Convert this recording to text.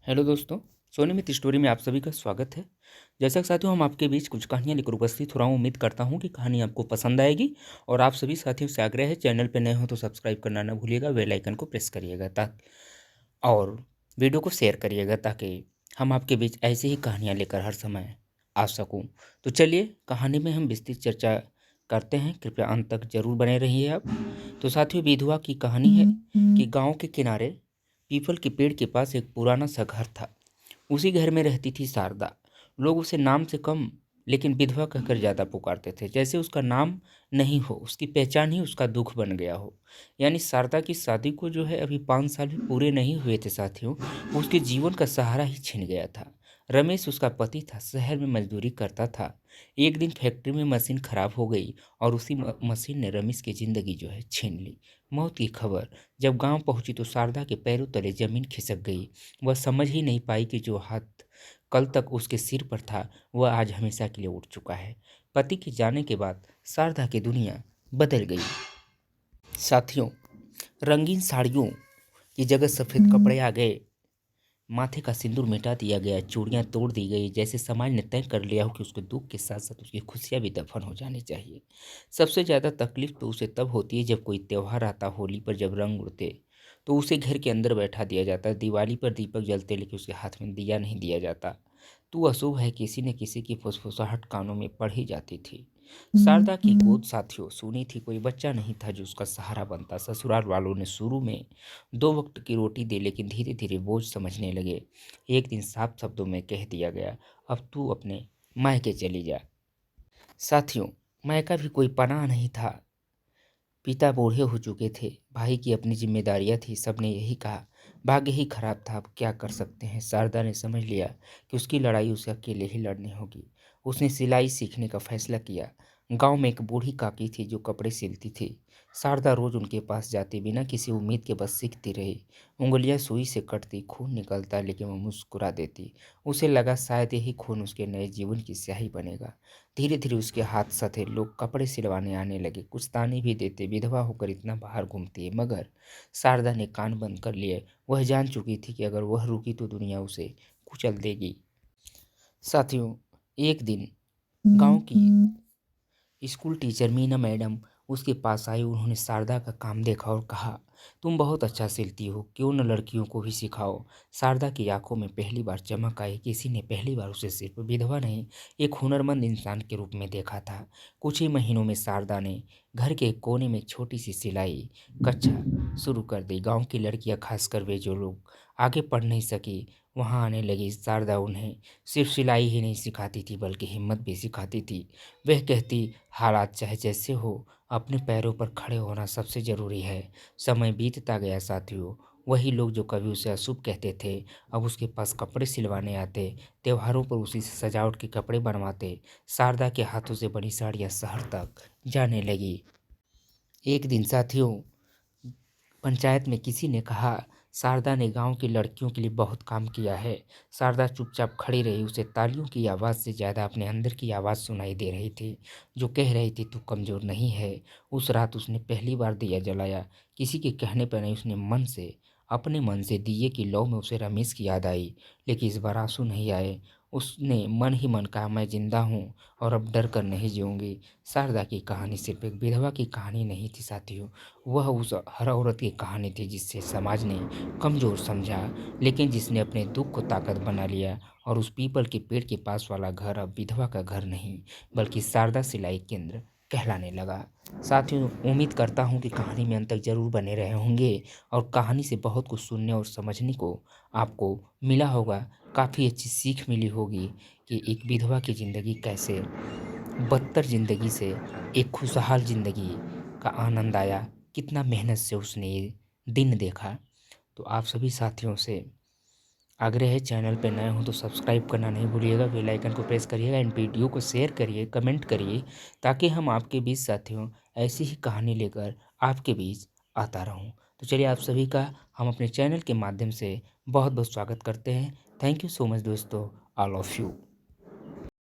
Hello दोस्तों, सोनी मित story में आप सभी का स्वागत है। जैसा कि साथियों, हम आपके बीच कुछ कहानियाँ लेकर उपस्थित हो रहा हूँ। उम्मीद करता हूँ कि कहानी आपको पसंद आएगी और आप सभी साथियों से आग्रह है, चैनल पे नए हो तो सब्सक्राइब करना ना भूलिएगा, बेल आइकन को प्रेस करिएगा ताकि और वीडियो को शेयर करिएगा ताकि हम आपके बीच ऐसी ही कहानियाँ लेकर हर समय आ सकूँ। तो चलिए कहानी में हम विस्तृत चर्चा करते हैं, कृपया अंत तक जरूर बने रहिए आप। तो साथियों, विधवा की कहानी है कि गाँव के किनारे पीपल के पेड़ के पास एक पुराना सा घर था। उसी घर में रहती थी शारदा। लोग उसे नाम से कम लेकिन विधवा कहकर ज़्यादा पुकारते थे, जैसे उसका नाम नहीं हो, उसकी पहचान ही उसका दुख बन गया हो। यानी शारदा की शादी को जो है अभी 5 साल भी पूरे नहीं हुए थे साथियों, उसके जीवन का सहारा ही छिन गया था। रमेश उसका पति था, शहर में मजदूरी करता था। एक दिन फैक्ट्री में मशीन खराब हो गई और उसी मशीन ने रमेश की ज़िंदगी जो है छीन ली। मौत की खबर जब गांव पहुंची तो शारदा के पैरों तले जमीन खिसक गई। वह समझ ही नहीं पाई कि जो हाथ कल तक उसके सिर पर था वह आज हमेशा के लिए उठ चुका है। पति के जाने के बाद शारदा की दुनिया बदल गई। साथियों, रंगीन साड़ियों की जगह सफ़ेद कपड़े आ गए, माथे का सिंदूर मिटा दिया गया, चूड़ियां तोड़ दी गई, जैसे समाज ने तय कर लिया हो कि उसके दुख के साथ साथ उसकी खुशियां भी दफन हो जानी चाहिए। सबसे ज़्यादा तकलीफ तो उसे तब होती है जब कोई त्यौहार आता, होली पर जब रंग उड़ते तो उसे घर के अंदर बैठा दिया जाता। दिवाली पर दीपक जलते लेकिन उसके हाथ में दिया नहीं दिया जाता। तू अशुभ है, किसी न किसी की फुसफुसाहट कानों में पड़ ही जाती थी। शारदा की गोद साथियों सुनी थी, कोई बच्चा नहीं था जो उसका सहारा बनता। ससुराल वालों ने शुरू में 2 वक्त की रोटी दी लेकिन धीरे धीरे बोझ समझने लगे। एक दिन साफ शब्दों में कह दिया गया, अब तू अपने मायके चली जा। साथियों, मायका भी कोई पनाह नहीं था। पिता बूढ़े हो चुके थे, भाई की अपनी जिम्मेदारियां थी, सबने यही कहा। भाग्य ही खराब था, अब क्या कर सकते हैं। शारदा ने समझ लिया कि उसकी लड़ाई उसे अकेले ही लड़नी होगी। उसने सिलाई सीखने का फैसला किया। गांव में एक बूढ़ी काकी थी जो कपड़े सिलती थी। शारदा रोज उनके पास जाती, बिना किसी उम्मीद के बस सीखती रही। उंगलियां सुई से कटती, खून निकलता लेकिन वो मुस्कुरा देती। उसे लगा शायद यही खून उसके नए जीवन की स्याही बनेगा। धीरे धीरे उसके हाथ सधे, लोग कपड़े सिलवाने आने लगे, कुछ ताने भी देते, विधवा होकर इतना बाहर घूमती है। मगर शारदा ने कान बंद कर लिए। वह जान चुकी थी कि अगर वह रुकी तो दुनिया उसे कुचल देगी। साथियों, एक दिन गांव की स्कूल टीचर मीना मैडम उसके पास आई। उन्होंने शारदा का काम देखा और कहा, तुम बहुत अच्छा सिलती हो, क्यों न लड़कियों को भी सिखाओ। शारदा की आंखों में पहली बार चमक आई। किसी ने पहली बार उसे सिर्फ विधवा नहीं, एक हुनरमंद इंसान के रूप में देखा था। कुछ ही महीनों में शारदा ने घर के एक कोने में एक छोटी सी सिलाई कक्षा शुरू कर दी। गांव की लड़कियां, खासकर वे जो लोग आगे पढ़ नहीं सकी, वहां आने लगी। शारदा उन्हें सिर्फ सिलाई ही नहीं सिखाती थी बल्कि हिम्मत भी सिखाती थी। वह कहती, हालात चाहे जैसे हो, अपने पैरों पर खड़े होना सबसे ज़रूरी है। समय बीतता गया साथियों, वही लोग जो कभी उसे अशुभ कहते थे अब उसके पास कपड़े सिलवाने आते, त्योहारों पर उसी से सजावट के कपड़े बनवाते। शारदा के हाथों से बनी साड़ियाँ शहर तक जाने लगी। एक दिन साथियों, पंचायत में किसी ने कहा, शारदा ने गांव की लड़कियों के लिए बहुत काम किया है। शारदा चुपचाप खड़ी रही। उसे तालियों की आवाज़ से ज़्यादा अपने अंदर की आवाज़ सुनाई दे रही थी जो कह रही थी, तू कमज़ोर नहीं है। उस रात उसने पहली बार दिया जलाया, किसी के कहने पर नहीं, उसने मन से, अपने मन से दिए की लौ में उसे रमेश की याद आई। लेकिन इस बार आंसू नहीं आए। उसने मन ही मन कहा, मैं जिंदा हूँ और अब डर कर नहीं जीऊँगी। शारदा की कहानी सिर्फ एक विधवा की कहानी नहीं थी साथियों, वह उस हर औरत की कहानी थी जिससे समाज ने कमज़ोर समझा लेकिन जिसने अपने दुख को ताकत बना लिया। और उस पीपल के पेड़ के पास वाला घर अब विधवा का घर नहीं बल्कि शारदा सिलाई केंद्र कहलाने लगा। साथियों, उम्मीद करता हूँ कि कहानी में अंत तक जरूर बने रहे होंगे और कहानी से बहुत कुछ सुनने और समझने को आपको मिला होगा। काफ़ी अच्छी सीख मिली होगी कि एक विधवा की ज़िंदगी कैसे बदतर ज़िंदगी से एक खुशहाल ज़िंदगी का आनंद आया, कितना मेहनत से उसने ये दिन देखा। तो आप सभी साथियों से आग्रह है, चैनल पे नए हो तो सब्सक्राइब करना नहीं भूलिएगा, बेल आइकन को प्रेस करिएगा, इन वीडियो को शेयर करिए, कमेंट करिए ताकि हम आपके बीच साथियों ऐसी ही कहानी लेकर आपके बीच आता रहूं। तो चलिए, आप सभी का हम अपने चैनल के माध्यम से बहुत बहुत स्वागत करते हैं। थैंक यू सो मच दोस्तों, ऑल ऑफ यू।